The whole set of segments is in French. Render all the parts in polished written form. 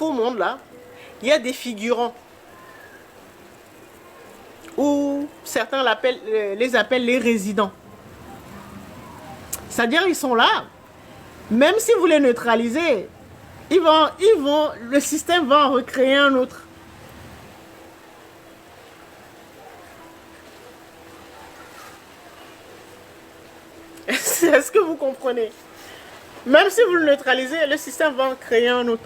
faux monde là, il y a des figurants. Ou certains les appellent les résidents. C'est-à-dire ils sont là. Même si vous les neutralisez, le système va en recréer un autre. Est-ce que vous comprenez? Même si vous le neutralisez, le système va en créer un autre.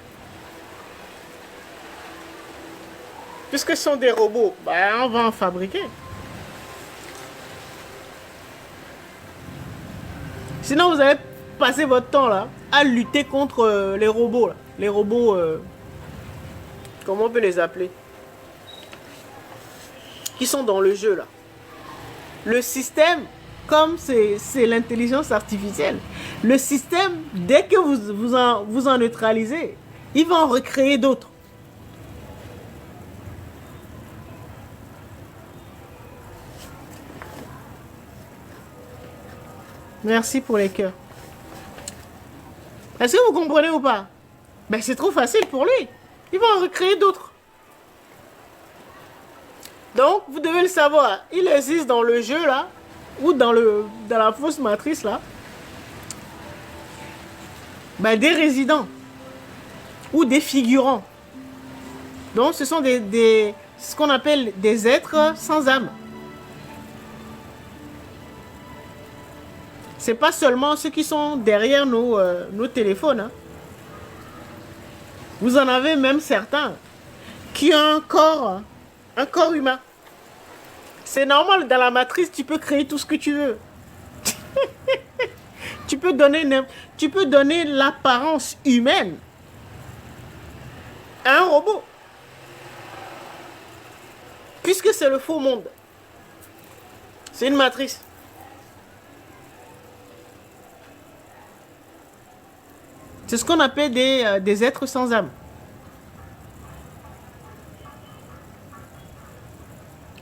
Puisque ce sont des robots, ben, on va en fabriquer. Sinon, vous allez passer votre temps là à lutter contre les robots. Là. Les robots, comment on peut les appeler? Qui sont dans le jeu là. Le système, comme c'est l'intelligence artificielle, le système, dès que vous en neutralisez, il va en recréer d'autres. Merci pour les cœurs. Est-ce que vous comprenez ou pas? Ben c'est trop facile pour lui. Il va en recréer d'autres. Donc, vous devez le savoir. Il existe dans le jeu là, ou dans la fausse matrice là, ben, des résidents ou des figurants. Donc, ce sont ce qu'on appelle des êtres sans âme. C'est pas seulement ceux qui sont derrière nos téléphones. Hein. Vous en avez même certains qui ont un corps humain. C'est normal, dans la matrice, tu peux créer tout ce que tu veux. tu peux donner l'apparence humaine à un robot. Puisque c'est le faux monde. C'est une matrice. C'est ce qu'on appelle des êtres sans âme.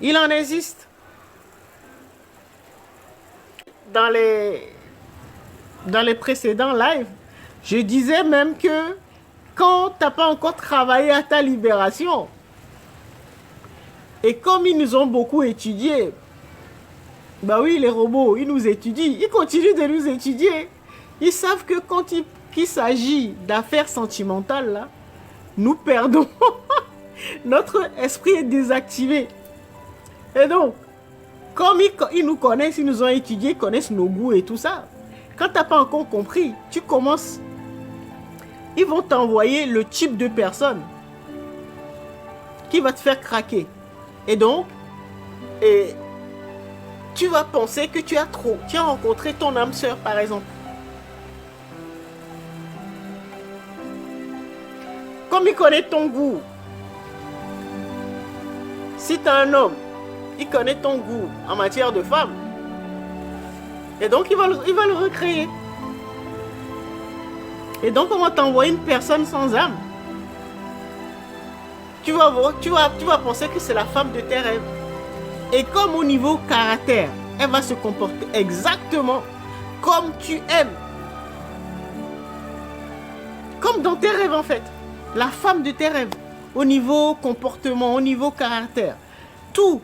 Il en existe. Dans les précédents lives, je disais même que quand tu n'as pas encore travaillé à ta libération, et comme ils nous ont beaucoup étudiés, bah oui, les robots, ils nous étudient, ils continuent de nous étudier. Ils savent que quand il s'agit d'affaires sentimentales, là, nous perdons. Notre esprit est désactivé. Et donc, comme ils nous connaissent, ils nous ont étudiés, ils connaissent nos goûts et tout ça. Quand tu n'as pas encore compris, tu commences. Ils vont t'envoyer le type de personne qui va te faire craquer. Et donc, tu vas penser que tu as rencontré ton âme sœur, par exemple. Comme il connaît ton goût, si tu es un homme, il connaît ton goût en matière de femme. Et donc, il va le recréer. Et donc, on va t'envoyer une personne sans âme. Tu vas penser que c'est la femme de tes rêves. Et comme au niveau caractère, elle va se comporter exactement comme tu aimes. Comme dans tes rêves, en fait. La femme de tes rêves. Au niveau comportement, au niveau caractère. Tout.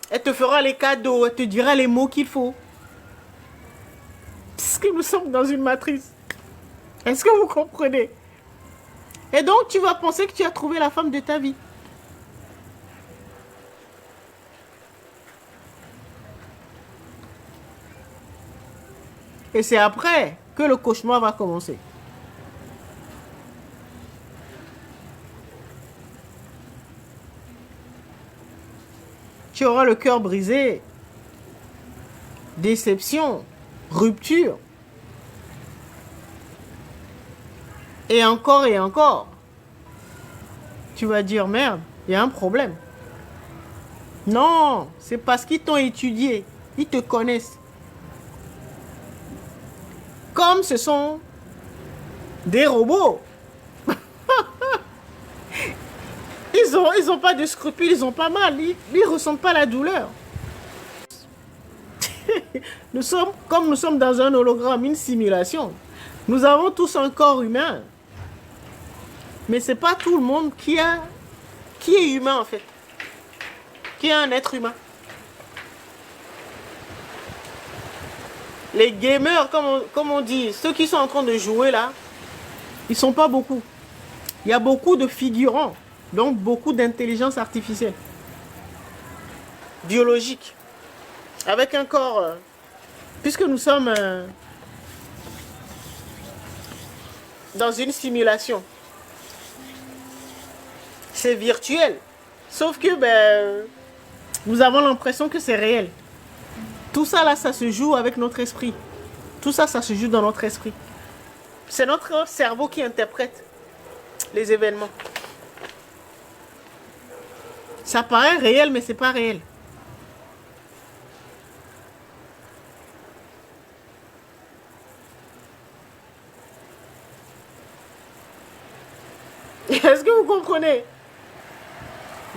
Elle te fera les cadeaux, elle te dira les mots qu'il faut. Puisque nous sommes dans une matrice. Est-ce que vous comprenez? Et donc, tu vas penser que tu as trouvé la femme de ta vie. Et c'est après que le cauchemar va commencer. Tu auras le cœur brisé, déception, rupture. Et encore. Tu vas dire, merde, il y a un problème. Non, c'est parce qu'ils t'ont étudié, ils te connaissent. Comme ce sont des robots. Ils ont pas de scrupules, ils ont pas mal, ils ressentent pas la douleur. Comme nous sommes dans un hologramme, une simulation, nous avons tous un corps humain, Mais c'est pas tout le monde qui est humain en fait. Qui est un être humain. Les gamers, comme on dit, ceux qui sont en train de jouer là, ils sont pas beaucoup. Il y a beaucoup de figurants, donc beaucoup d'intelligence artificielle. Biologique. Avec un corps, puisque nous sommes dans une simulation. C'est virtuel. Sauf que nous avons l'impression que c'est réel. Tout ça là, ça se joue avec notre esprit. Tout ça, ça se joue dans notre esprit. C'est notre cerveau qui interprète les événements. Ça paraît réel, mais c'est pas réel. Est-ce que vous comprenez?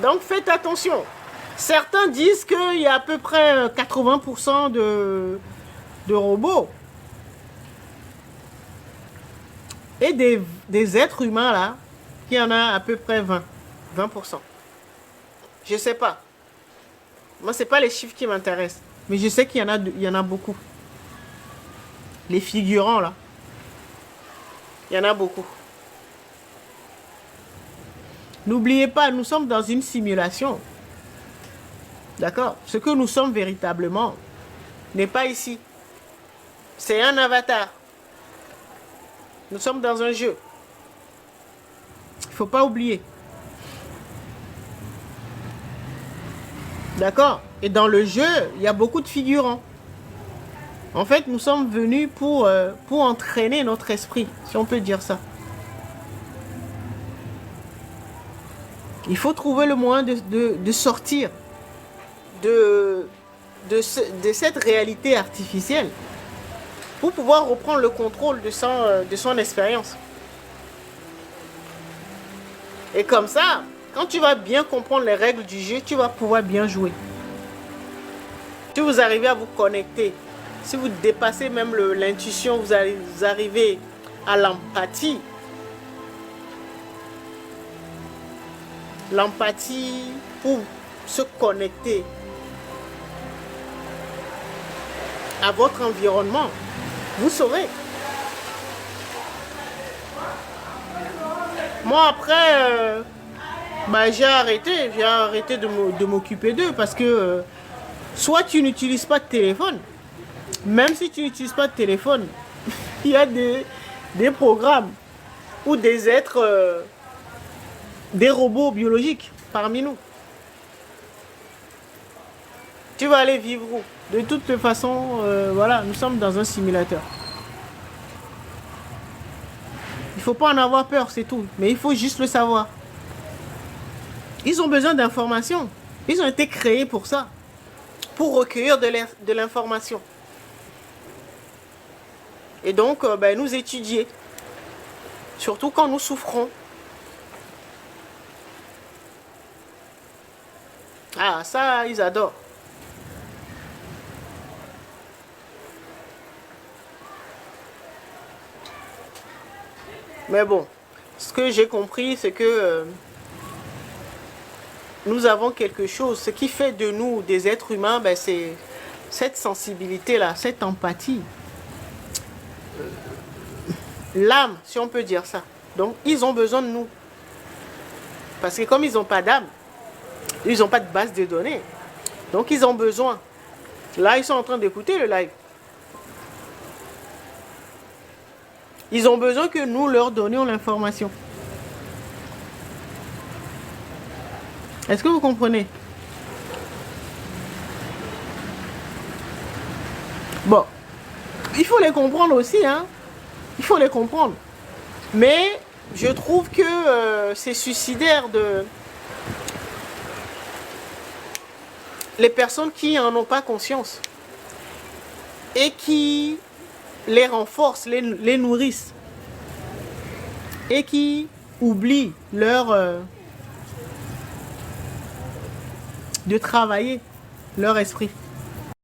Donc faites attention. Certains disent qu'il y a à peu près 80% de robots. Et des êtres humains là, il y en a à peu près 20%. Je sais pas. Moi, c'est pas les chiffres qui m'intéressent. Mais je sais qu'il y en a beaucoup. Les figurants là. Il y en a beaucoup. N'oubliez pas, nous sommes dans une simulation. D'accord? Ce que nous sommes véritablement n'est pas ici. C'est un avatar. Nous sommes dans un jeu. Il ne faut pas oublier. D'accord? Et dans le jeu, il y a beaucoup de figurants. En fait, nous sommes venus pour entraîner notre esprit, si on peut dire ça. Il faut trouver le moyen de sortir de cette réalité artificielle pour pouvoir reprendre le contrôle de son expérience. Et comme ça, quand tu vas bien comprendre les règles du jeu, tu vas pouvoir bien jouer. Si vous arrivez à vous connecter, si vous dépassez même l'intuition, vous arrivez à l'empathie. L'empathie pour se connecter à votre environnement, vous saurez. Moi après, j'ai arrêté de m'occuper d'eux parce que soit tu n'utilises pas de téléphone, même si tu n'utilises pas de téléphone, il y a des programmes ou des êtres, des robots biologiques parmi nous. Tu vas aller vivre où? De toute façon, voilà, nous sommes dans un simulateur. Il ne faut pas en avoir peur, c'est tout. Mais il faut juste le savoir. Ils ont besoin d'informations. Ils ont été créés pour ça. Pour recueillir de l'information. Et donc, nous étudier. Surtout quand nous souffrons. Ah, ça, ils adorent. Mais bon, ce que j'ai compris, c'est que nous avons quelque chose. Ce qui fait de nous des êtres humains, c'est cette sensibilité-là, cette empathie. L'âme, si on peut dire ça. Donc, ils ont besoin de nous. Parce que comme ils n'ont pas d'âme, ils n'ont pas de base de données. Donc, ils ont besoin. Là, ils sont en train d'écouter le live. Ils ont besoin que nous leur donnions l'information. Est-ce que vous comprenez? Bon, il faut les comprendre aussi, hein. Il faut les comprendre. Mais je trouve que c'est suicidaire de... les personnes qui n'en ont pas conscience et qui les renforcent, les nourrissent et qui oublient de travailler leur esprit.